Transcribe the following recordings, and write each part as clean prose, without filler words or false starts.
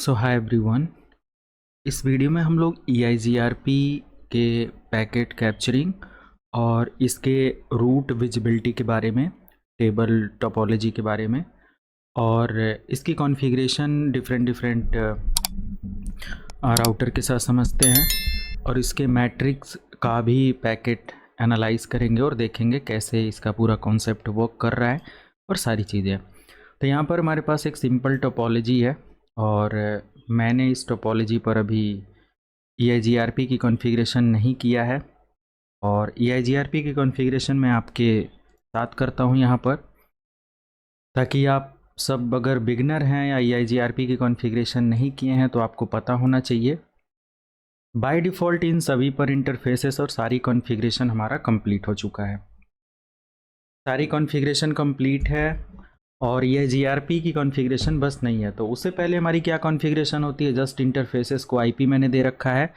सो hi everyone. इस video में हम लोग EIGRP के पैकेट कैप्चरिंग और इसके रूट विजिबिलिटी के बारे में, टेबल टोपोलॉजी के बारे में और इसकी कॉन्फ़िगरेशन डिफरेंट राउटर के साथ समझते हैं और इसके मैट्रिक्स का भी पैकेट एनालाइज करेंगे और देखेंगे कैसे इसका पूरा कॉन्सेप्ट वर्क कर रहा है और सारी चीज़ें। तो यहाँ पर हमारे पास एक सिंपल टोपोलॉजी है और मैंने इस टोपोलॉजी पर अभी EIGRP की कॉन्फ़िगरेशन नहीं किया है और EIGRP की कॉन्फ़िगरेशन मैं आपके साथ करता हूँ यहाँ पर, ताकि आप सब अगर बिगनर हैं या EIGRP की कॉन्फ़िगरेशन नहीं किए हैं तो आपको पता होना चाहिए। बाय डिफ़ॉल्ट इन सभी पर इंटरफेसेस और सारी कॉन्फ़िगरेशन हमारा कंप्लीट हो चुका है। सारी कॉन्फ़िगरेशन कंप्लीट है और EIGRP की कॉन्फ़िगरेशन बस नहीं है। तो उससे पहले हमारी क्या कॉन्फ़िगरेशन होती है, जस्ट इंटरफेसेस को IP मैंने दे रखा है।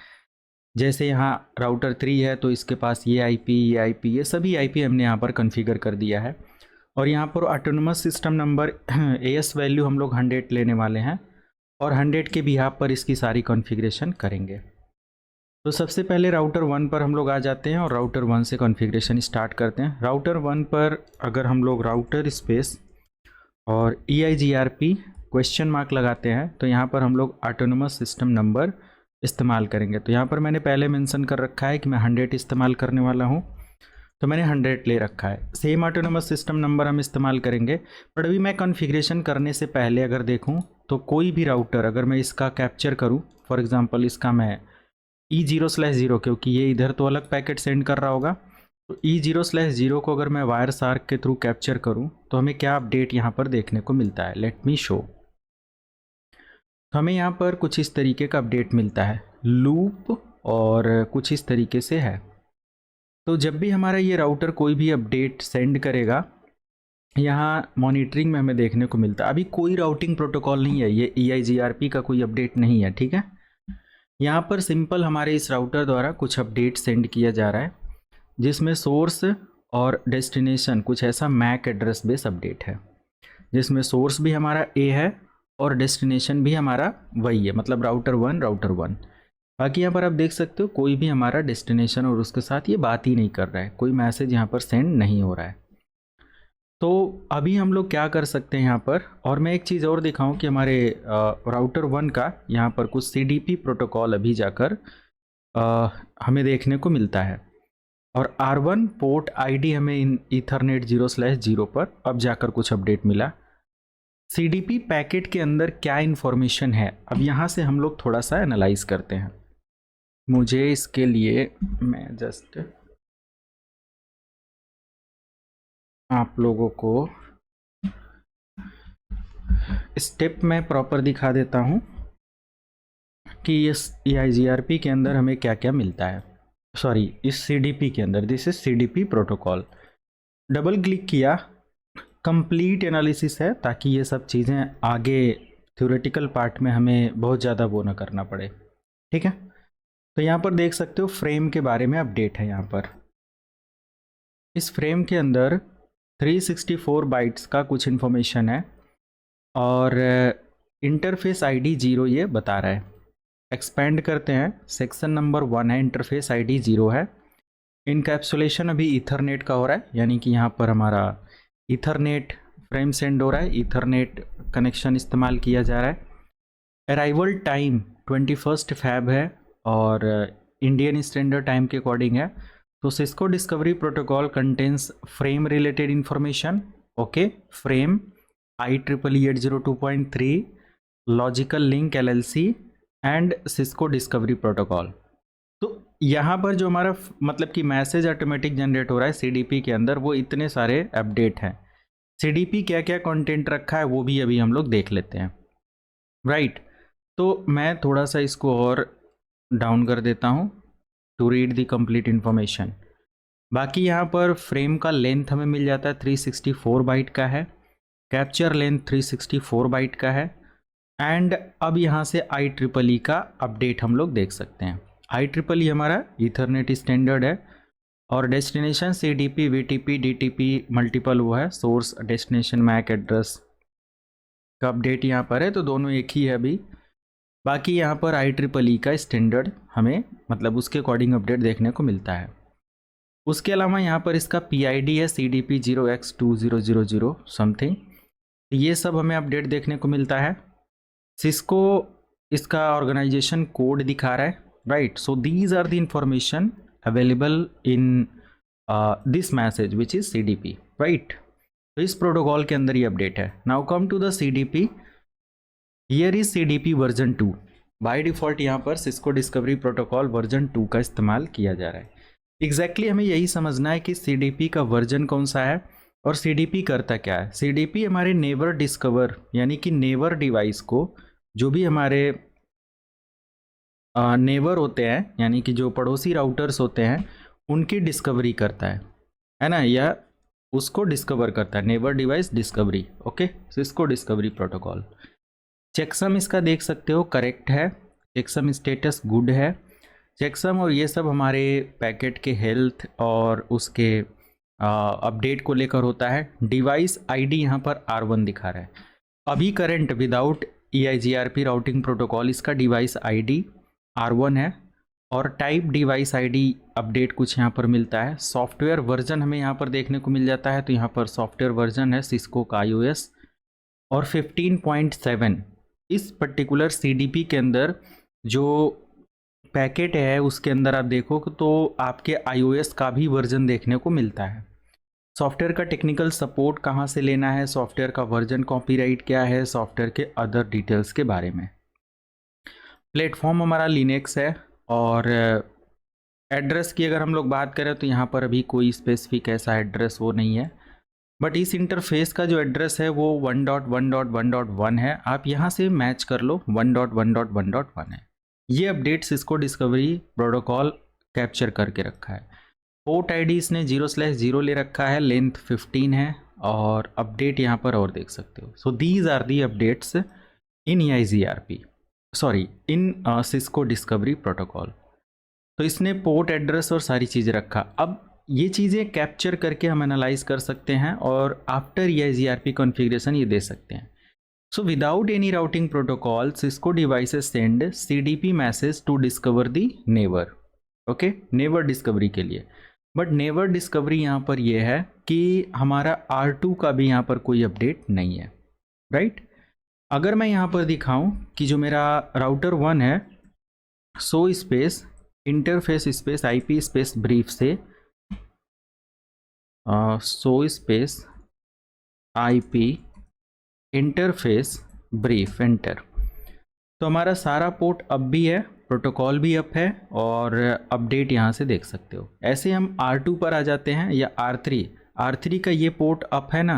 जैसे यहाँ राउटर 3 है तो इसके पास ये IP ये सभी IP हमने यहाँ पर कॉन्फ़िगर कर दिया है और यहाँ पर autonomous system number AS value हम लोग 100 लेने वाले हैं और 100 के बिहाफ पर इसकी सारी कॉन्फ़िगरेशन करेंगे। तो सबसे पहले राउटर 1 पर हम लोग आ जाते हैं और राउटर 1 से कॉन्फ़िगरेशन स्टार्ट करते हैं। राउटर 1 पर अगर हम लोग राउटर स्पेस और EIGRP क्वेश्चन मार्क लगाते हैं तो यहाँ पर हम लोग ऑटोनमस सिस्टम नंबर इस्तेमाल करेंगे। तो यहाँ पर मैंने पहले मेंशन कर रखा है कि मैं 100 इस्तेमाल करने वाला हूँ, तो मैंने 100 ले रखा है। सेम ऑटोनमस सिस्टम नंबर हम इस्तेमाल करेंगे। बट अभी मैं कॉन्फ़िगरेशन करने से पहले अगर देखूँ तो कोई भी राउटर अगर मैं इसका कैप्चर करूँ, फॉर एग्ज़ाम्पल इसका मैं E0/0, क्योंकि ये इधर तो अलग पैकेट सेंड कर रहा होगा, तो E0/0 को अगर मैं वायर शार्क के थ्रू कैप्चर करूं तो हमें क्या अपडेट यहाँ पर देखने को मिलता है। Let me show. तो हमें यहाँ पर कुछ इस तरीके का अपडेट मिलता है, लूप और कुछ इस तरीके से है। तो जब भी हमारा ये राउटर कोई भी अपडेट सेंड करेगा, यहाँ मॉनिटरिंग में हमें देखने को मिलता है। अभी कोई राउटिंग प्रोटोकॉल नहीं है, ये EIGRP का कोई अपडेट नहीं है, ठीक है। यहाँ पर सिंपल हमारे इस राउटर द्वारा कुछ अपडेट सेंड किया जा रहा है, जिसमें सोर्स और डेस्टिनेशन कुछ ऐसा मैक एड्रेस बेस अपडेट है, जिसमें सोर्स भी हमारा A है और डेस्टिनेशन भी हमारा वही है, मतलब राउटर 1। बाकी यहाँ पर आप देख सकते हो कोई भी हमारा डेस्टिनेशन और उसके साथ ये बात ही नहीं कर रहा है, कोई मैसेज यहाँ पर सेंड नहीं हो रहा है। तो अभी हम लोग क्या कर सकते हैं यहाँ पर, और मैं एक चीज़ और दिखाऊं कि हमारे राउटर 1 का यहाँ पर कुछ CDP प्रोटोकॉल अभी जाकर हमें देखने को मिलता है और R1 पोर्ट ID हमें इन ईथरनेट 0/0 पर अब जाकर कुछ अपडेट मिला। CDP पैकेट के अंदर क्या इन्फॉर्मेशन है, अब यहाँ से हम लोग थोड़ा सा एनालाइज करते हैं। मुझे इसके लिए मैं जस्ट आप लोगों को स्टेप में प्रॉपर दिखा देता हूँ कि इस EIGRP के अंदर हमें क्या क्या मिलता है। सॉरी, इस CDP के अंदर, this is CDP protocol. Double click किया, कंप्लीट एनालिसिस है, ताकि ये सब चीज़ें आगे थ्योरेटिकल पार्ट में हमें बहुत ज़्यादा वो ना करना पड़े, ठीक है। तो यहाँ पर देख सकते हो फ्रेम के बारे में अपडेट है। यहाँ पर इस फ्रेम के अंदर 364 बाइट्स का कुछ इन्फॉर्मेशन है और इंटरफेस ID 0 ये बता रहा है। एक्सपेंड करते हैं, सेक्शन नंबर 1 है, इंटरफेस ID 0 है। इनकैप्सुलेशन अभी ईथरनेट का हो रहा है, यानी कि यहाँ पर हमारा ईथरनेट फ्रेम सेंड हो रहा है, ईथरनेट कनेक्शन इस्तेमाल किया जा रहा है। अराइवल टाइम 21 Feb है और इंडियन स्टैंडर्ड टाइम के अकॉर्डिंग है। तो Cisco discovery protocol contains frame related information, okay, frame IEEE 802.3 logical link LLC and Cisco discovery protocol. तो यहाँ पर जो हमारा मतलब कि मैसेज ऑटोमेटिक जनरेट हो रहा है CDP के अंदर, वो इतने सारे अपडेट हैं। CDP क्या क्या कंटेंट रखा है वो भी अभी हम लोग देख लेते हैं, राइट। तो मैं थोड़ा सा इसको और डाउन कर देता हूँ to read the complete information. बाकी यहाँ पर फ्रेम का लेंथ हमें मिल जाता है 364 बाइट का है, कैप्चर लेंथ 364 बाइट का है एंड अब यहाँ से IEEE का अपडेट हम लोग देख सकते हैं। IEEE हमारा ईथरनेट स्टैंडर्ड है और destination CDP VTP DTP multiple वो है, सोर्स डेस्टिनेशन मैक एड्रेस का अपडेट यहाँ पर है, तो दोनों एक ही है अभी। बाकी यहाँ पर IEEE का स्टैंडर्ड हमें मतलब उसके अकॉर्डिंग अपडेट देखने को मिलता है। उसके अलावा यहाँ पर इसका PID है CDP 0x2000 समथिंग, ये सब हमें अपडेट देखने को मिलता है। सिस्को इसका ऑर्गेनाइजेशन कोड दिखा रहा है, right. So these are the information available in this message which is CDP, right. तो इस प्रोटोकॉल के अंदर ये अपडेट है। Now come to the CDP, here is CDP version 2। By default यहाँ पर सिस्को डिस्कवरी प्रोटोकॉल वर्जन 2 का इस्तेमाल किया जा रहा है। एग्जैक्टली हमें यही समझना है कि CDP का वर्जन कौन सा है और CDP करता क्या है। CDP हमारे नेबर डिस्कवर यानी कि नेबर डिवाइस को, जो भी हमारे नेबर होते हैं यानी कि जो पड़ोसी राउटर्स होते हैं, उनकी डिस्कवरी करता है ना, या उसको डिस्कवर करता है। Neighbour device discovery, okay, Cisco discovery protocol. Checksum इसका देख सकते हो करेक्ट है, चेकसम स्टेटस गुड है। चेकसम और ये सब हमारे पैकेट के हेल्थ और उसके अपडेट को लेकर होता है। डिवाइस ID यहाँ पर R1 दिखा रहा है। अभी current without EIGRP routing protocol इसका डिवाइस ID R1 है और टाइप डिवाइस ID अपडेट कुछ यहाँ पर मिलता है। सॉफ्टवेयर वर्जन हमें यहाँ पर देखने को मिल जाता है, तो यहाँ पर सॉफ्टवेयर वर्जन है सिस्को का iOS और 15.7। इस पर्टिकुलर CDP के अंदर जो पैकेट है उसके अंदर आप देखो तो आपके iOS का भी वर्जन देखने को मिलता है। सॉफ्टवेयर का टेक्निकल सपोर्ट कहाँ से लेना है, सॉफ्टवेयर का वर्जन कॉपीराइट क्या है, सॉफ्टवेयर के अदर डिटेल्स के बारे में। प्लेटफॉर्म हमारा लिनक्स है और एड्रेस की अगर हम लोग बात करें तो यहाँ पर अभी कोई स्पेसिफिक ऐसा एड्रेस वो नहीं है, बट इस इंटरफेस का जो एड्रेस है वो 1.1.1.1 है। आप यहाँ से मैच कर लो, 1.1.1.1 है। ये update Cisco discovery protocol capture करके रखा है। पोर्ट ID इसने 0/0 ले रखा है, लेंथ 15 है और अपडेट यहाँ पर और देख सकते हो। So these are the updates in EIGRP, sorry in Cisco discovery protocol. तो इसने पोर्ट एड्रेस और सारी चीज़ें रखा। अब ये चीज़ें कैप्चर करके हम एनालाइज कर सकते हैं और आफ्टर EIGRP कॉन्फ़िगरेशन ये दे सकते हैं। So without any routing protocol Cisco devices send CDP message to discover the neighbour, okay, neighbour discovery के लिए। बट नेबर डिस्कवरी यहाँ पर ये है कि हमारा R2 का भी यहाँ पर कोई अपडेट नहीं है, राइट। अगर मैं यहाँ पर दिखाऊं कि जो मेरा राउटर 1 है, show space interface space IP space brief से show space IP interface brief enter, तो हमारा सारा पोर्ट अप भी है, प्रोटोकॉल भी अप है और अपडेट यहाँ से देख सकते हो। ऐसे हम R2 पर आ जाते हैं या R3 का ये पोर्ट अप है ना,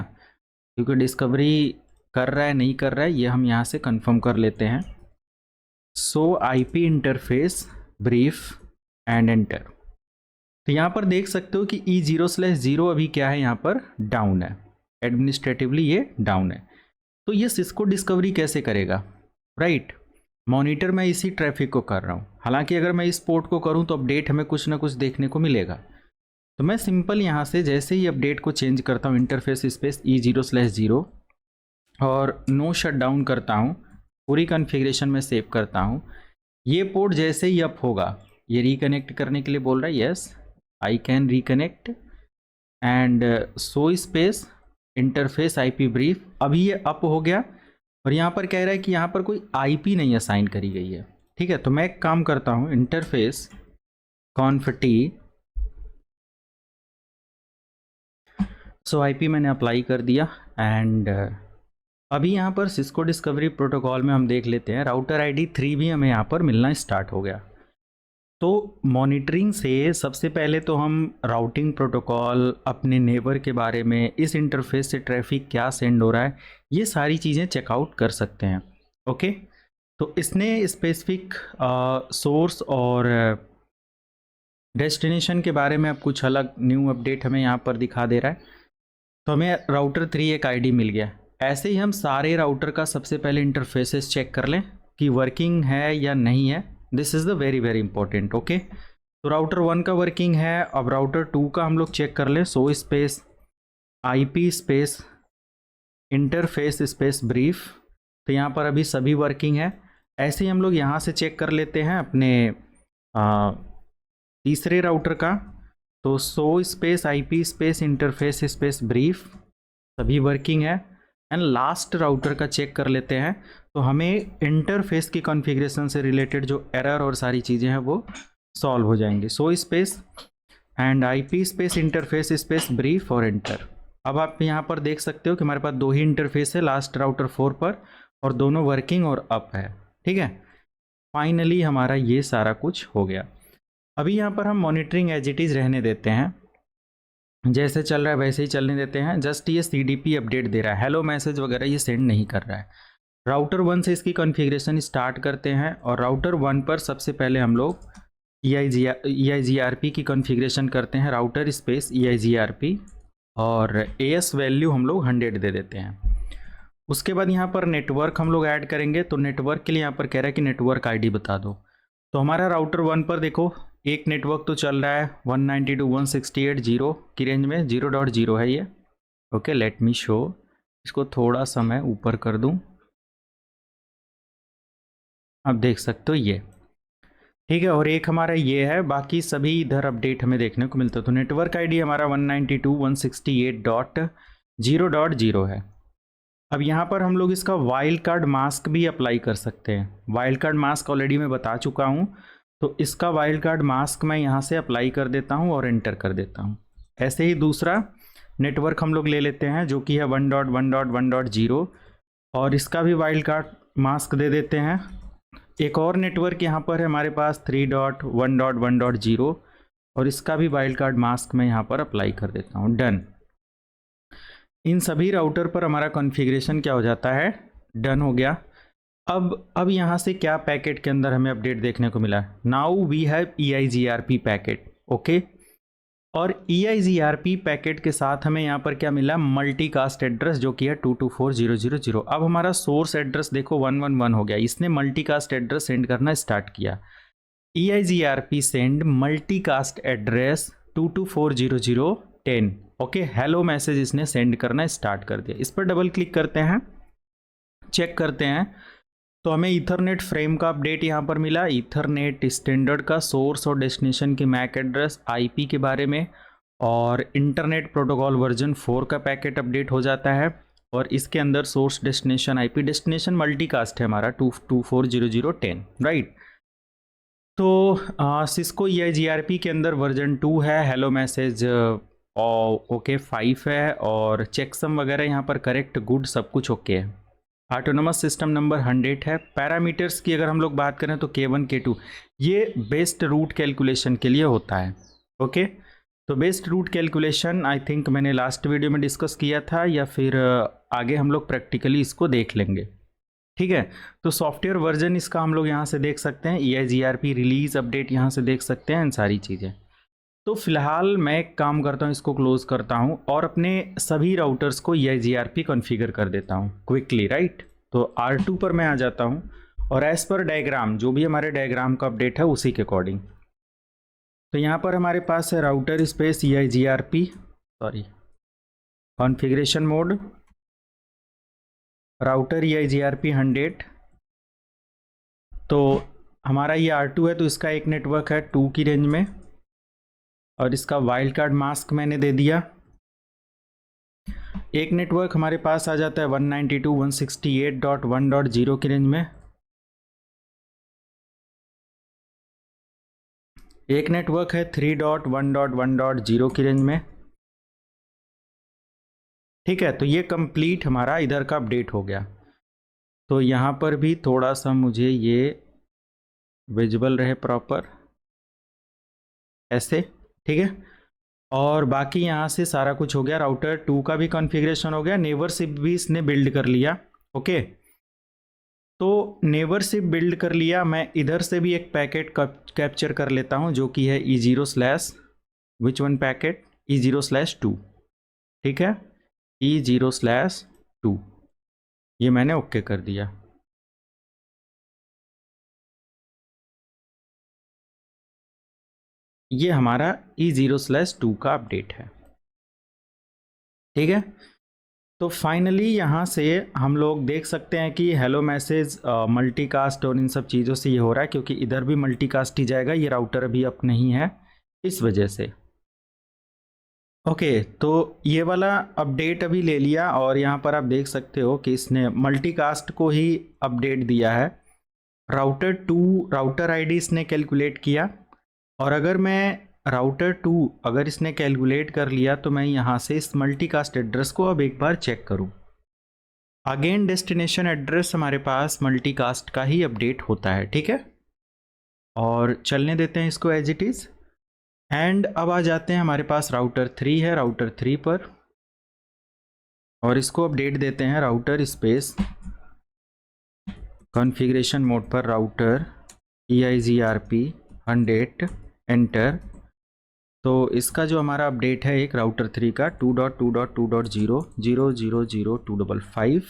क्योंकि डिस्कवरी कर रहा है नहीं कर रहा है ये हम यहाँ से कंफर्म कर लेते हैं। सो IP interface brief and enter, तो यहाँ पर देख सकते हो कि E0/0 अभी क्या है, यहाँ पर डाउन है, एडमिनिस्ट्रेटिवली ये डाउन है। तो ये सिस्को डिस्कवरी कैसे करेगा, राइट। मॉनिटर मैं इसी ट्रैफिक को कर रहा हूँ, हालांकि अगर मैं इस पोर्ट को करूँ तो अपडेट हमें कुछ ना कुछ देखने को मिलेगा। तो मैं सिंपल यहाँ से जैसे ही अपडेट को चेंज करता हूँ, इंटरफेस स्पेस E0/0 और नो शट डाउन करता हूँ, पूरी कॉन्फ़िगरेशन में सेव करता हूँ। ये पोर्ट जैसे ही अप होगा, ये रिकनेक्ट करने के लिए बोल रहा है, yes I can reconnect and so space interface IP brief, अभी ये अप हो गया और यहाँ पर कह रहा है कि यहाँ पर कोई IP नहीं असाइन करी गई है, ठीक है। तो मैं एक काम करता हूँ, इंटरफेस कॉन्फटी, सो IP मैंने अप्लाई कर दिया एंड अभी यहाँ पर सिस्को डिस्कवरी प्रोटोकॉल में हम देख लेते हैं राउटर ID 3 भी हमें यहाँ पर मिलना स्टार्ट हो गया। तो मॉनिटरिंग से सबसे पहले तो हम राउटिंग प्रोटोकॉल, अपने नेबर के बारे में, इस इंटरफेस से ट्रैफिक क्या सेंड हो रहा है, ये सारी चीज़ें चेकआउट कर सकते हैं, ओके। तो इसने स्पेसिफिक सोर्स और डेस्टिनेशन के बारे में अब कुछ अलग न्यू अपडेट हमें यहाँ पर दिखा दे रहा है। तो हमें राउटर 3 एक ID मिल गया। ऐसे ही हम सारे राउटर का सबसे पहले इंटरफेसेस चेक कर लें कि वर्किंग है या नहीं है। This is the very very important, okay. तो राउटर 1 का वर्किंग है। अब राउटर 2 का हम लोग चेक कर लें। सो space IP space interface space brief, तो यहाँ पर अभी सभी वर्किंग है। ऐसे ही हम लोग यहाँ से चेक कर लेते हैं अपने तीसरे राउटर का। तो सो space IP space interface space brief सभी वर्किंग है। एंड लास्ट राउटर का चेक कर लेते हैं। तो हमें इंटरफेस की कॉन्फ़िगरेशन से रिलेटेड जो एरर और सारी चीज़ें हैं वो सॉल्व हो जाएंगी। So space and IP space interface space brief और एंटर। अब आप यहाँ पर देख सकते हो कि हमारे पास 2 ही इंटरफेस है लास्ट राउटर 4 पर, और दोनों वर्किंग और अप है। ठीक है, फाइनली हमारा ये सारा कुछ हो गया। अभी यहाँ पर हम मॉनिटरिंग एज इट इज़ रहने देते हैं, जैसे चल रहा है वैसे ही चलने देते हैं। जस्ट ये CDP अपडेट दे रहा है, हेलो मैसेज वगैरह ये सेंड नहीं कर रहा है। राउटर 1 से इसकी कॉन्फ़िगरेशन स्टार्ट करते हैं, और राउटर 1 पर सबसे पहले हम लोग EIGRP की कॉन्फ़िगरेशन करते हैं। राउटर स्पेस EIGRP और AS वैल्यू हम लोग 100 दे देते हैं। उसके बाद यहाँ पर नेटवर्क हम लोग ऐड करेंगे। तो नेटवर्क के लिए यहाँ पर कह रहा है कि नेटवर्क ID बता दो। तो हमारा राउटर 1 पर देखो एक नेटवर्क तो चल रहा है 192.168.0 की रेंज में, 0.0 है ये। ओके, लेट मी शो, इसको थोड़ा सा मैं ऊपर कर दूं, आप देख सकते हो ये। ठीक है, और एक हमारा ये है, बाकी सभी इधर अपडेट हमें देखने को मिलता है। तो नेटवर्क ID हमारा 192.168.0.0 है। अब यहाँ पर हम लोग इसका वाइल्ड कार्ड मास्क भी अप्लाई कर सकते हैं। वाइल्ड कार्ड मास्क ऑलरेडी मैं बता चुका हूँ, तो इसका वाइल्ड कार्ड मास्क मैं यहाँ से अप्लाई कर देता हूँ और एंटर कर देता हूँ। ऐसे ही दूसरा नेटवर्क हम लोग ले लेते हैं जो कि है 1.1.1.0, और इसका भी वाइल्ड कार्ड मास्क दे देते हैं। एक और नेटवर्क यहाँ पर है हमारे पास 3.1.1.0, और इसका भी वाइल्ड कार्ड मास्क मैं यहाँ पर अप्लाई कर देता हूँ। डन। इन सभी राउटर पर हमारा कॉन्फ़िगरेशन क्या हो जाता है, डन हो गया। अब यहाँ से क्या पैकेट के अंदर हमें अपडेट देखने को मिला, now we have EIGRP packet. Okay, और EIGRP पैकेट के साथ हमें यहाँ पर क्या मिला, मल्टीकास्ट एड्रेस जो कि है 224.0.0.0। अब हमारा सोर्स एड्रेस देखो 111 हो गया, इसने मल्टीकास्ट एड्रेस सेंड करना स्टार्ट किया। EIGRP send multicast address 224.0.0.10। Okay, hello message इसने सेंड करना स्टार्ट कर दिया। इस पर डबल क्लिक करते हैं, चेक करते हैं, तो हमें ईथरनेट फ्रेम का अपडेट यहाँ पर मिला। ईथरनेट स्टैंडर्ड का सोर्स और डेस्टिनेशन की मैक एड्रेस IP के बारे में, और इंटरनेट प्रोटोकॉल वर्जन 4 का पैकेट अपडेट हो जाता है। और इसके अंदर source destination IP destination multicast है हमारा 224.0.0.10, राइट। तो सिस्को EIGRP के अंदर वर्जन 2 है, हेलो मैसेज ओके 5 है, और चेकसम वगैरह यहाँ पर करेक्ट गुड सब कुछ ओके है। ऑटोनोमस सिस्टम नंबर 100 है। पैरामीटर्स की अगर हम लोग बात करें तो K1 K2 ये बेस्ट रूट कैलकुलेशन के लिए होता है। ओके, तो best route calculation I think मैंने लास्ट वीडियो में डिस्कस किया था, या फिर आगे हम लोग प्रैक्टिकली इसको देख लेंगे। ठीक है, तो सॉफ्टवेयर वर्जन इसका हम लोग यहाँ से देख सकते हैं, EIGRP रिलीज अपडेट यहाँ से देख सकते हैं, इन सारी चीज़ें। तो फिलहाल मैं एक काम करता हूँ, इसको क्लोज करता हूँ और अपने सभी राउटर्स को EIGRP कॉन्फ़िगर कर देता हूँ क्विकली, राइट। तो R2 पर मैं आ जाता हूँ, और एज पर डायग्राम जो भी हमारे डायग्राम का अपडेट है उसी के अकॉर्डिंग। तो यहाँ पर हमारे पास है router space EIGRP configuration mode, router EIGRP 100। तो हमारा ये R2 है, तो इसका एक नेटवर्क है 2 की रेंज में, और इसका वाइल्ड कार्ड मास्क मैंने दे दिया। एक नेटवर्क हमारे पास आ जाता है 192.168.1.0 की रेंज में, एक नेटवर्क है 3.1.1.0 की रेंज में। ठीक है, तो ये कंप्लीट हमारा इधर का अपडेट हो गया। तो यहाँ पर भी थोड़ा सा मुझे ये विजिबल रहे प्रॉपर ऐसे, ठीक है। और बाकी यहाँ से सारा कुछ हो गया, राउटर 2 का भी कॉन्फ़िगरेशन हो गया, नेबरशिप भी इसने बिल्ड कर लिया। ओके, तो नेबरशिप बिल्ड कर लिया। मैं इधर से भी एक पैकेट कैप्चर कर लेता हूँ जो कि है E0/विच वन पैकेट E0/2, ठीक है, E0/2 ये मैंने ओके कर दिया। ये हमारा E0/2 का अपडेट है, ठीक है। तो फाइनली यहाँ से हम लोग देख सकते हैं कि हेलो मैसेज मल्टीकास्ट और इन सब चीज़ों से ये हो रहा है, क्योंकि इधर भी मल्टीकास्ट ही जाएगा, ये राउटर अभी अप नहीं है इस वजह से। ओके, तो ये वाला अपडेट अभी ले लिया और यहाँ पर आप देख सकते हो कि इसने मल्टीकास्ट को ही अपडेट दिया है। राउटर आईडी इसने कैलकुलेट किया, और अगर मैं राउटर 2 अगर इसने कैलकुलेट कर लिया तो मैं यहाँ से इस मल्टीकास्ट एड्रेस को अब एक बार चेक करूँ। अगेन डेस्टिनेशन एड्रेस हमारे पास मल्टीकास्ट का ही अपडेट होता है, ठीक है। और चलने देते हैं इसको एज इट इज़। एंड अब आ जाते हैं, हमारे पास राउटर 3 है, राउटर 3 पर, और इसको अपडेट देते हैं राउटर स्पेस कॉन्फ़िगरेशन मोड पर राउटर EIGRP 100 एंटर। तो इसका जो हमारा अपडेट है एक राउटर 3 का 2.2.2.0.0.0.255,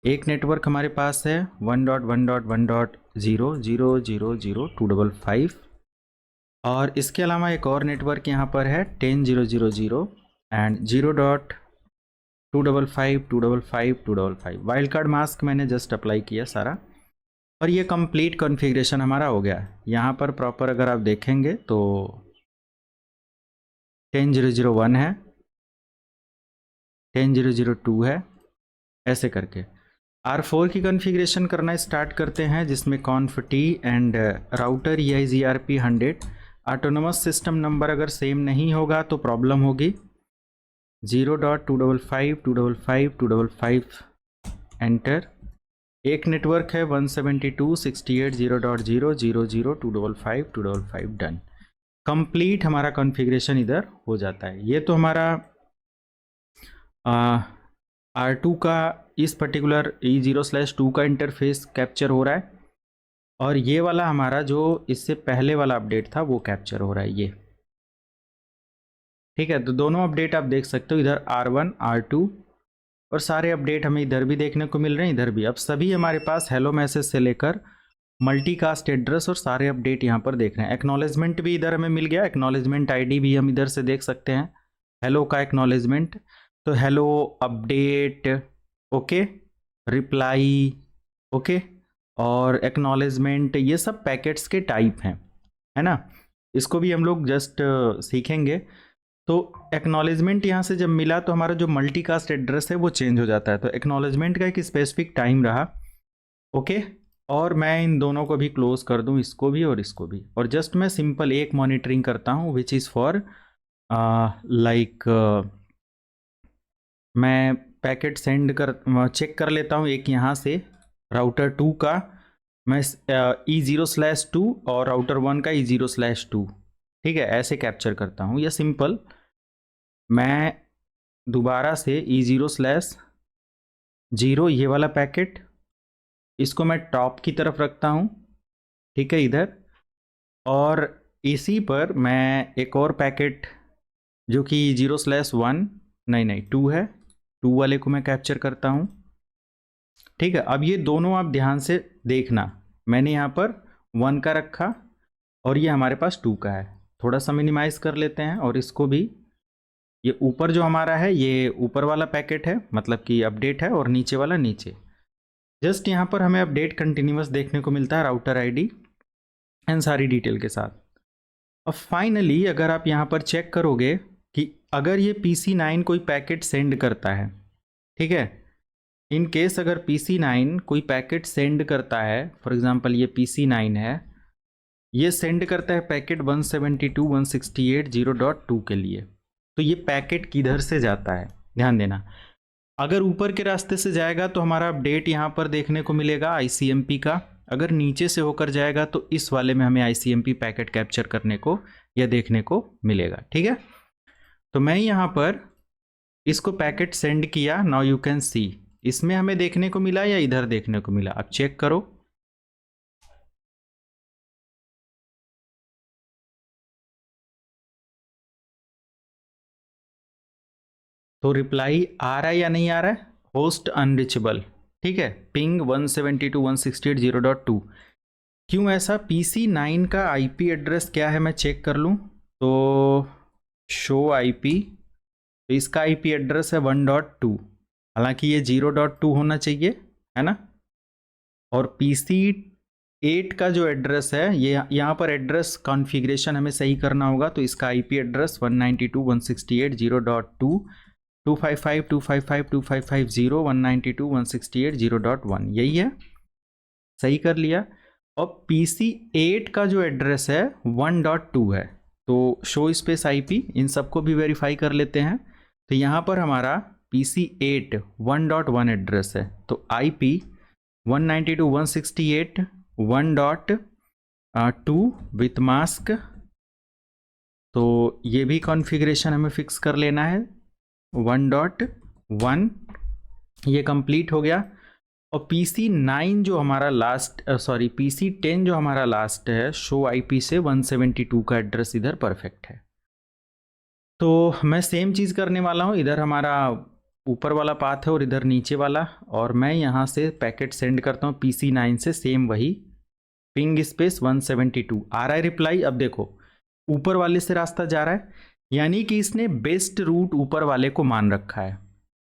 एक नेटवर्क हमारे पास है 1.1.1.0.0.0.255, और इसके अलावा एक और नेटवर्क यहाँ पर है 10.0.0.0 एंड 0.255.255.255। वाइल्ड कार्ड मास्क मैंने जस्ट अप्लाई किया सारा, और ये कंप्लीट कॉन्फ़िगरेशन हमारा हो गया। यहाँ पर प्रॉपर अगर आप देखेंगे तो 10.0.0.1 है, 10.0.0.2 है, ऐसे करके। R4 की कॉन्फ़िगरेशन करना स्टार्ट करते हैं, जिसमें conf t and router EIGRP 100 autonomous system number अगर सेम नहीं होगा तो प्रॉब्लम होगी। 0.255.255.255 एंटर। एक नेटवर्क है 172.68.0.0.0.255 डन। कंप्लीट हमारा कॉन्फ़िगरेशन इधर हो जाता है। ये तो हमारा R2 का इस पर्टिकुलर E0/2 का इंटरफेस कैप्चर हो रहा है, और ये वाला हमारा जो इससे पहले वाला अपडेट था वो कैप्चर हो रहा है ये, ठीक है। तो दोनों अपडेट आप देख सकते हो, इधर R1 R2, और सारे अपडेट हमें इधर भी देखने को मिल रहे हैं, इधर भी। अब सभी हमारे पास हेलो मैसेज से लेकर मल्टीकास्ट एड्रेस और सारे अपडेट यहाँ पर देख रहे हैं। एक्नॉलेजमेंट भी इधर हमें मिल गया, एक्नॉलेजमेंट आईडी भी हम इधर से देख सकते हैं, हेलो का एक्नॉलेजमेंट। तो hello update, okay, reply, okay, और एक्नॉलेजमेंट, ये सब पैकेट्स के टाइप हैं, है ना। इसको भी हम लोग जस्ट सीखेंगे। तो एक्नॉलेजमेंट यहाँ से जब मिला तो हमारा जो मल्टीकास्ट एड्रेस है वो चेंज हो जाता है। तो एक्नॉलेजमेंट का एक स्पेसिफिक टाइम रहा, ओके। और मैं इन दोनों को भी क्लोज कर दूं, इसको भी और इसको भी, और जस्ट मैं सिंपल एक मॉनिटरिंग करता हूं विच इज़ फॉर लाइक मैं पैकेट सेंड कर चेक कर लेता हूं। एक यहाँ से राउटर 2 का मैं E0/2 और राउटर 1 का E0/2, ठीक है, ऐसे कैप्चर करता हूं। या सिंपल मैं दोबारा से E0/0 ये वाला पैकेट, इसको मैं टॉप की तरफ रखता हूँ, ठीक है, इधर। और इसी पर मैं एक और पैकेट जो कि 0/1 नहीं 2 है, 2 वाले को मैं कैप्चर करता हूँ, ठीक है। अब ये दोनों आप ध्यान से देखना, मैंने यहाँ पर 1 का रखा और ये हमारे पास 2 का है। थोड़ा सा मिनिमाइज़ कर लेते हैं, और इसको भी, ये ऊपर जो हमारा है ये ऊपर वाला पैकेट है, मतलब कि अपडेट है, और नीचे वाला नीचे। जस्ट यहाँ पर हमें अपडेट कंटिन्यूअस देखने को मिलता है राउटर आईडी एंड सारी डिटेल के साथ। अब फाइनली अगर आप यहाँ पर चेक करोगे कि अगर ये PC9 कोई पैकेट सेंड करता है, ठीक है, इन केस अगर PC9 कोई पैकेट सेंड करता है, फॉर एग्जांपल ये PC9 है, ये सेंड करता है पैकेट 172.168.0.2 के लिए, तो ये पैकेट किधर से जाता है ध्यान देना। अगर ऊपर के रास्ते से जाएगा तो हमारा अपडेट यहाँ पर देखने को मिलेगा ICMP का, अगर नीचे से होकर जाएगा तो इस वाले में हमें ICMP पैकेट कैप्चर करने को या देखने को मिलेगा, ठीक है। तो मैं यहाँ पर इसको पैकेट सेंड किया, नाउ यू कैन सी, इसमें हमें देखने को मिला या इधर देखने को मिला, आप चेक करो। तो रिप्लाई आ रहा है या नहीं आ रहा है, होस्ट अनरिचेबल, ठीक है, पिंग 172.168.0.2। क्यों ऐसा, PC9 का IP एड्रेस क्या है मैं चेक कर लूँ तो शो IP, तो इसका IP एड्रेस है 1.2, हालांकि ये 0.2 होना चाहिए, है ना। और PC8 का जो एड्रेस है, ये यहाँ पर एड्रेस कॉन्फ़िगरेशन हमें सही करना होगा, तो इसका IP एड्रेस 192.168.0.2 255.255.255.0 192.168.0.1 यही है, सही कर लिया। और PC8 का जो एड्रेस है 1.2 है, तो शो स्पेस IP इन सबको भी वेरीफाई कर लेते हैं। तो यहाँ पर हमारा PC8 1.1 एड्रेस है, तो IP 192.168.1.2 विथ मास्क, तो ये भी कॉन्फ़िगरेशन हमें फिक्स कर लेना है 1.1, ये कंप्लीट हो गया। और PC9 जो हमारा लास्ट PC10 जो हमारा लास्ट है, शो IP से 172 का एड्रेस इधर परफेक्ट है। तो मैं सेम चीज़ करने वाला हूँ, इधर हमारा ऊपर वाला पाथ है और इधर नीचे वाला, और मैं यहाँ से पैकेट सेंड करता हूँ PC9 से, सेम वही पिंग स्पेस 172 आ रहा है रिप्लाई। अब देखो ऊपर वाले से रास्ता जा रहा है, यानी कि इसने बेस्ट रूट ऊपर वाले को मान रखा है,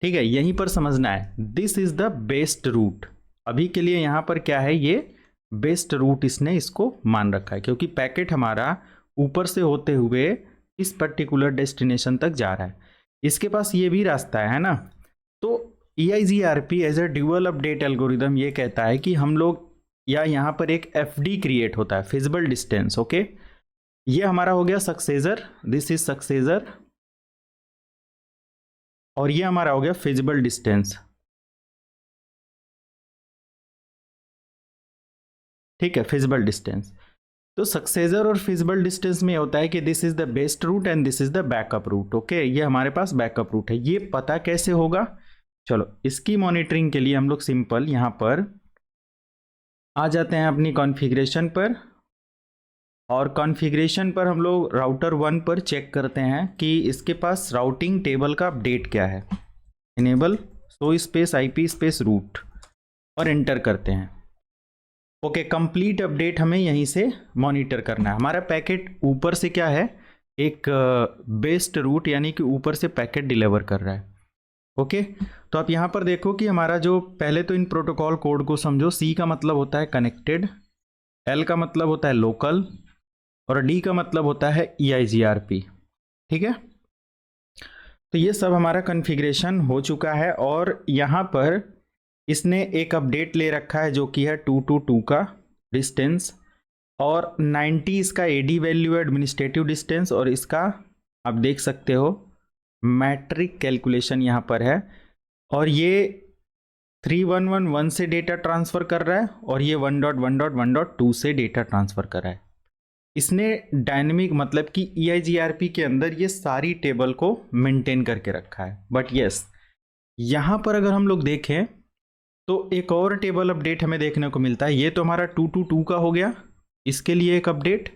ठीक है। यहीं पर समझना है, this is the best root. अभी के लिए यहाँ पर क्या है, ये बेस्ट रूट इसने इसको मान रखा है, क्योंकि पैकेट हमारा ऊपर से होते हुए इस पर्टिकुलर डेस्टिनेशन तक जा रहा है। इसके पास ये भी रास्ता है ना। तो EIGRP as a dual update algorithm ये कहता है कि हम लोग, या यहाँ पर एक FD क्रिएट होता है, फिजिबल डिस्टेंस, ओके। ये हमारा हो गया सक्सेसर, दिस इज सक्सेसर, और ये हमारा हो गया फिजिबल डिस्टेंस, ठीक है, फिजिबल डिस्टेंस। तो सक्सेसर और फिजिबल डिस्टेंस में होता है कि this is the best route and this is the backup route, okay. ये हमारे पास बैकअप रूट है, ये पता कैसे होगा, चलो इसकी मॉनिटरिंग के लिए हम लोग सिंपल यहाँ पर आ जाते हैं अपनी कॉन्फ़िगरेशन पर, और कॉन्फ़िगरेशन पर हम लोग राउटर 1 पर चेक करते हैं कि इसके पास राउटिंग टेबल का अपडेट क्या है। Enable show space IP space route और एंटर करते हैं। ओके, कंप्लीट अपडेट हमें यहीं से मॉनिटर करना है। हमारा पैकेट ऊपर से क्या है, एक बेस्ट रूट, यानी कि ऊपर से पैकेट डिलीवर कर रहा है, ओके। तो आप यहाँ पर देखो कि हमारा जो, पहले तो इन प्रोटोकॉल कोड को समझो। C का मतलब होता है कनेक्टेड, L का मतलब होता है लोकल, और D का मतलब होता है EIGRP, ठीक है। तो ये सब हमारा कॉन्फ़िगरेशन हो चुका है, और यहाँ पर इसने एक अपडेट ले रखा है जो कि है 222 का डिस्टेंस, और 90 इसका AD वैल्यू है, एडमिनिस्ट्रेटिव डिस्टेंस, और इसका आप देख सकते हो मैट्रिक कैलकुलेशन यहाँ पर है, और ये 3111 से डेटा ट्रांसफ़र कर रहा है, और ये 1.1.1.2 से डेटा ट्रांसफ़र कर रहा है। इसने डायनेमिक मतलब कि EIGRP के अंदर ये सारी टेबल को मेंटेन करके रखा है। बट यस, यहाँ पर अगर हम लोग देखें तो एक और टेबल अपडेट हमें देखने को मिलता है। ये तो हमारा 222 का हो गया, इसके लिए एक अपडेट।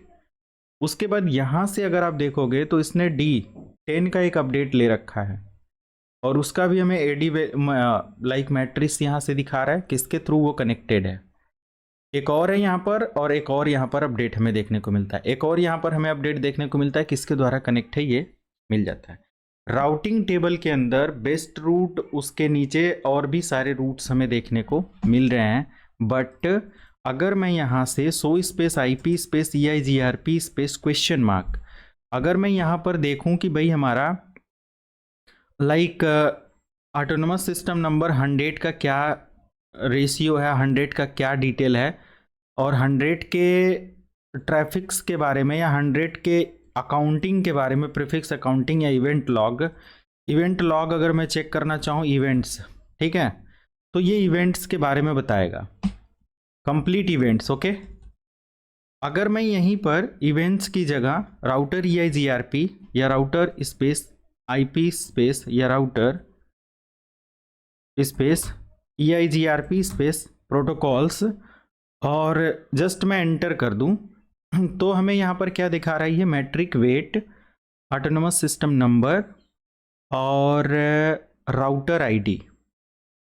उसके बाद यहाँ से अगर आप देखोगे तो इसने D10 का एक अपडेट ले रखा है, और उसका भी हमें AD लाइक मैट्रिक्स यहाँ से दिखा रहा है किसके थ्रू वो कनेक्टेड है। एक और है यहाँ पर, और एक और यहाँ पर अपडेट हमें देखने को मिलता है। एक और यहाँ पर हमें अपडेट देखने को मिलता है किसके द्वारा कनेक्ट है, ये मिल जाता है। राउटिंग टेबल के अंदर बेस्ट रूट, उसके नीचे और भी सारे रूट्स हमें देखने को मिल रहे हैं। बट अगर मैं यहाँ से show space IP space EIGRP space question mark, अगर मैं यहाँ पर देखूँ कि भाई हमारा लाइक ऑटोनोमस सिस्टम नंबर 100 का क्या रेशियो है, 100 का क्या डिटेल है, और 100 के ट्रैफिक्स के बारे में, या 100 के अकाउंटिंग के बारे में, प्रीफिक्स अकाउंटिंग या इवेंट लॉग अगर मैं चेक करना चाहूँ इवेंट्स, ठीक है, तो ये इवेंट्स के बारे में बताएगा, कंप्लीट इवेंट्स, ओके। अगर मैं यहीं पर इवेंट्स की जगह राउटर EIGRP या राउटर स्पेस IP स्पेस या router space EIGRP space protocols, और जस्ट मैं एंटर कर दूं, तो हमें यहाँ पर क्या दिखा रहा है, ये metric weight, autonomous system number और राउटर ID।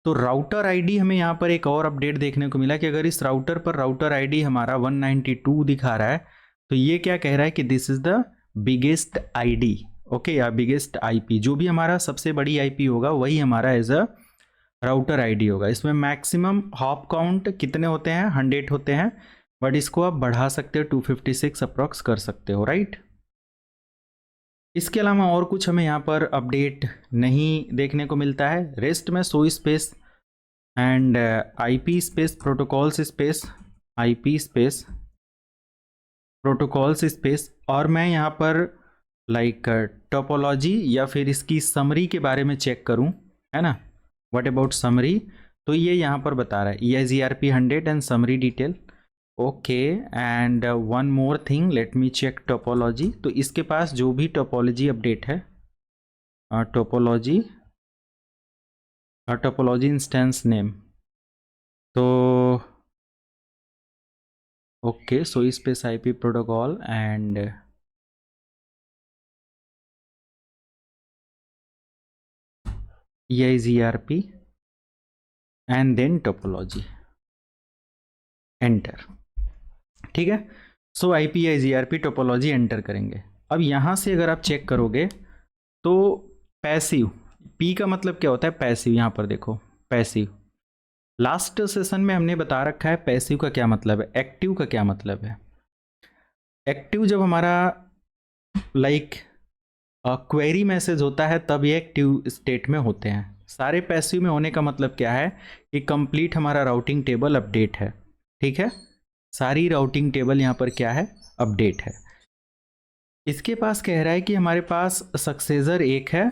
तो राउटर ID हमें यहाँ पर एक और अपडेट देखने को मिला कि अगर इस राउटर पर राउटर ID हमारा 192 दिखा रहा है, तो ये क्या कह रहा है कि this is the biggest ID, okay, या बिगेस्ट IP, जो भी हमारा सबसे बड़ी IP होगा वही हमारा एज अ राउटर आईडी होगा। इसमें मैक्सिमम हॉप काउंट कितने होते हैं, 100 होते हैं, बट इसको आप बढ़ा सकते हो, 256 अप्रॉक्स कर सकते हो, राइट। इसके अलावा और कुछ हमें यहाँ पर अपडेट नहीं देखने को मिलता है। रेस्ट में so space and IP space protocols space, IP space protocols space, और मैं यहाँ पर लाइक टोपोलॉजी या फिर इसकी समरी के बारे में चेक करूँ, है ना, व्हाट अबाउट समरी, तो ये यहाँ पर बता रहा है EIGRP 100 and summary detail. Okay, and one more thing, let me check topology. तो इसके पास जो भी टोपोलॉजी अपडेट है, टोपोलॉजी इंस्टेंस नेम, तो okay, so space IP protocol and EIGRP and then topology, enter. ठीक है, सो IPIGRP टोपोलॉजी एंटर करेंगे। अब यहाँ से अगर आप चेक करोगे तो पैसिव, P का मतलब क्या होता है, पैसिव। यहाँ पर देखो पैसिव, लास्ट सेशन में हमने बता रखा है पैसिव का क्या मतलब है, एक्टिव का क्या मतलब है। एक्टिव जब हमारा लाइक क्वेरी मैसेज होता है तब ये एक्टिव स्टेट में होते हैं। सारे पैसिव में होने का मतलब क्या है कि कंप्लीट हमारा राउटिंग टेबल अपडेट है। ठीक है, सारी राउटिंग टेबल यहाँ पर क्या है, अपडेट है। इसके पास कह रहा है कि हमारे पास सक्सेसर 1 है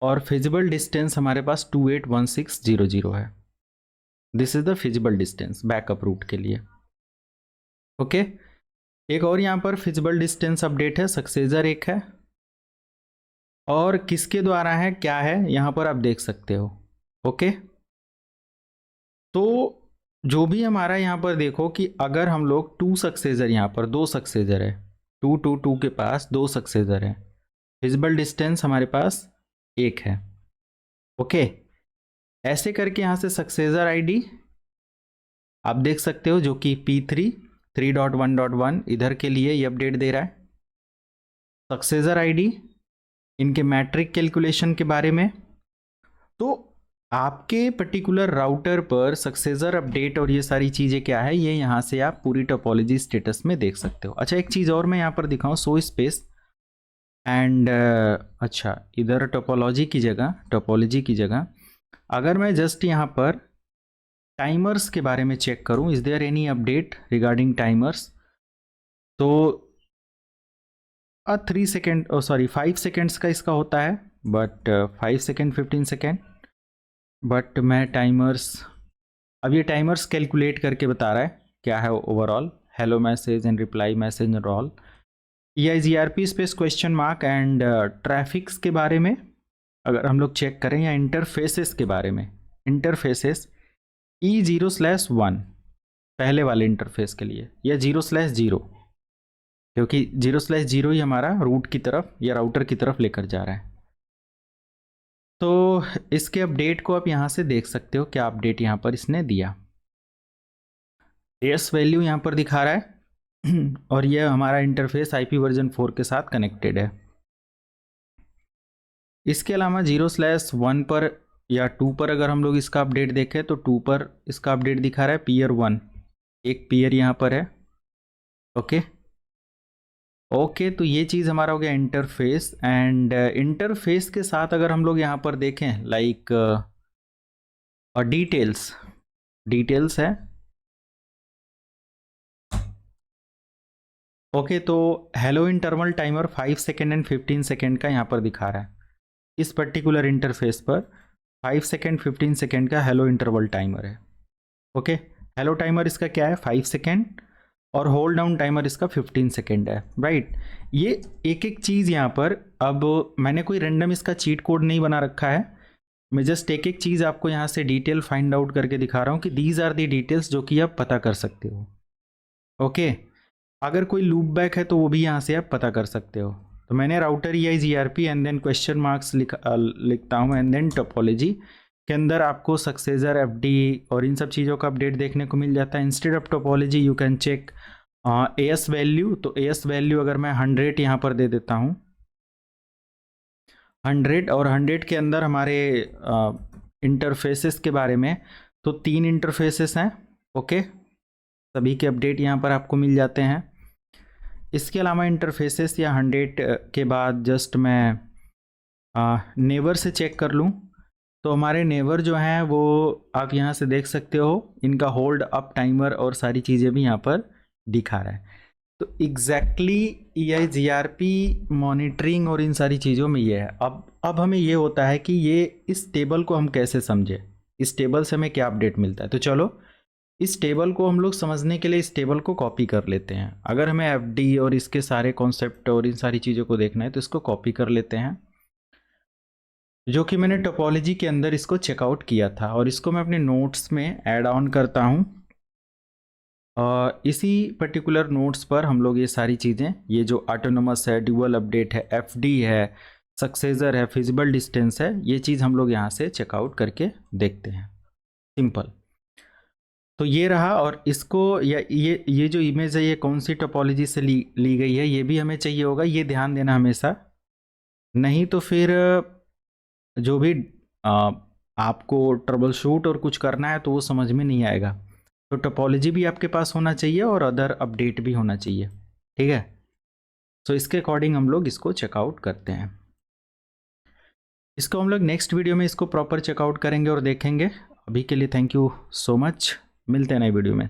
और फिजिबल डिस्टेंस हमारे पास 281600 है। This is the feasible distance backup route के लिए। ओके, एक और यहाँ पर फिजिबल डिस्टेंस अपडेट है, सक्सेसर 1 है और किसके द्वारा है, क्या है, यहाँ पर आप देख सकते हो। ओके, तो जो भी हमारा यहाँ पर देखो कि अगर हम लोग 2 सक्सेसर, यहाँ पर 2 सक्सेसर है, 2 2 2 के पास 2 सक्सेसर है, फिजिबल डिस्टेंस हमारे पास 1 है। ओके, ऐसे करके यहाँ से सक्सेसर आईडी आप देख सकते हो, जो कि P3 3.1.1 इधर के लिए ये अपडेट दे रहा है। सक्सेसर आईडी, इनके मैट्रिक कैलकुलेशन के बारे में, तो आपके पर्टिकुलर राउटर पर सक्सेसर अपडेट और ये सारी चीज़ें क्या है, ये यहाँ से आप पूरी टोपोलॉजी स्टेटस में देख सकते हो। अच्छा, एक चीज़ और मैं यहाँ पर दिखाऊँ, सो स्पेस एंड अच्छा, इधर टोपोलॉजी की जगह अगर मैं जस्ट यहाँ पर टाइमर्स के बारे में चेक करूँ, is there any update regarding timers, तो 3 सेकेंड, सॉरी 5 सेकेंड्स का इसका होता है, बट 5 सेकेंड 15 सेकेंड, बट मैं टाइमर्स, अब ये टाइमर्स कैलकुलेट करके बता रहा है क्या है overall, hello message and reply message and all. EIGRP space question mark and traffics के बारे में अगर हम लोग चेक करें, या इंटरफेसेस के बारे में, इंटरफेसेस E0/1 पहले वाले इंटरफेस के लिए, या 0/0, क्योंकि 0/0 ही हमारा रूट की तरफ या राउटर की तरफ लेकर जा रहा है। तो इसके अपडेट को आप यहाँ से देख सकते हो, क्या अपडेट यहाँ पर इसने दिया। एस वैल्यू यहाँ पर दिखा रहा है और यह हमारा इंटरफेस IP वर्जन 4 के साथ कनेक्टेड है। इसके अलावा 0/1 पर या 2 पर अगर हम लोग इसका अपडेट देखें तो 2 पर इसका अपडेट दिखा रहा है पीयर 1, एक पीयर यहाँ पर है। ओके ओके, तो ये चीज़ हमारा हो गया इंटरफेस। एंड इंटरफेस के साथ अगर हम लोग यहाँ पर देखें लाइक डिटेल्स है। ओके, तो hello interval timer 5 second and 15 second का यहाँ पर दिखा रहा है। इस पर्टिकुलर इंटरफेस पर 5 सेकेंड 15 सेकेंड का हेलो इंटरवल टाइमर है। ओके, हेलो टाइमर इसका क्या है, 5 सेकेंड, और होल्ड डाउन टाइमर इसका 15 सेकेंड है, राइट। ये एक एक चीज़ यहाँ पर, अब मैंने कोई रैंडम इसका चीट कोड नहीं बना रखा है, मैं जस्ट एक एक चीज़ आपको यहाँ से डिटेल फाइंड आउट करके दिखा रहा हूँ कि दीज आर दी डिटेल्स जो कि आप पता कर सकते हो। ओके, अगर कोई लूप बैक है तो वो भी यहाँ से आप पता कर सकते हो। तो मैंने router EIGRP and then question marks लिखता हूँ एंड देन टोपोलॉजी के अंदर आपको सक्सेसर FD और इन सब चीज़ों का अपडेट देखने को मिल जाता है। Instead of topology you can check AS value, तो AS वैल्यू अगर मैं 100 यहाँ पर दे देता हूँ, 100, और 100 के अंदर हमारे इंटरफेसेस के बारे में, तो 3 इंटरफेसेस हैं। ओके, सभी के अपडेट यहाँ पर आपको मिल जाते हैं। इसके अलावा इंटरफेसेस या 100 के बाद जस्ट मैं नेवर से चेक कर लूँ, तो हमारे नेवर जो हैं वो आप यहाँ से देख सकते हो, इनका होल्ड अप टाइमर और सारी चीज़ें भी यहाँ पर दिखा रहा है। तो एग्जैक्टली ये जीआरपी मॉनिटरिंग और इन सारी चीज़ों में ये है। अब हमें ये होता है कि ये इस टेबल को हम कैसे समझे, इस टेबल से हमें क्या अपडेट मिलता है। तो चलो इस टेबल को हम लोग समझने के लिए इस टेबल को कॉपी कर लेते हैं। अगर हमें एफडी और इसके सारे कॉन्सेप्ट और इन सारी चीज़ों को देखना है तो इसको कॉपी कर लेते हैं, जो कि मैंने टोपोलॉजी के अंदर इसको चेकआउट किया था, और इसको मैं अपने नोट्स में ऐड ऑन करता हूँ। इसी पर्टिकुलर नोट्स पर हम लोग ये सारी चीज़ें, ये जो ऑटोनोमस है, ड्यूअल अपडेट है, एफडी है, सक्सेसर है, फिजिबल डिस्टेंस है, ये चीज़ हम लोग यहाँ से चेकआउट करके देखते हैं। सिंपल। तो ये रहा, और इसको या ये जो इमेज है ये कौन सी टोपोलॉजी से ली गई है ये भी हमें चाहिए होगा, ये ध्यान देना हमेशा। नहीं तो फिर जो भी आपको ट्रबल शूट और कुछ करना है तो वो समझ में नहीं आएगा। तो टोपोलॉजी भी आपके पास होना चाहिए और अदर अपडेट भी होना चाहिए, ठीक है। तो इसके अकॉर्डिंग हम लोग इसको चेकआउट करते हैं। इसको हम लोग नेक्स्ट वीडियो में इसको प्रॉपर चेकआउट करेंगे और देखेंगे। अभी के लिए थैंक यू सो मच, मिलते हैं नई वीडियो में।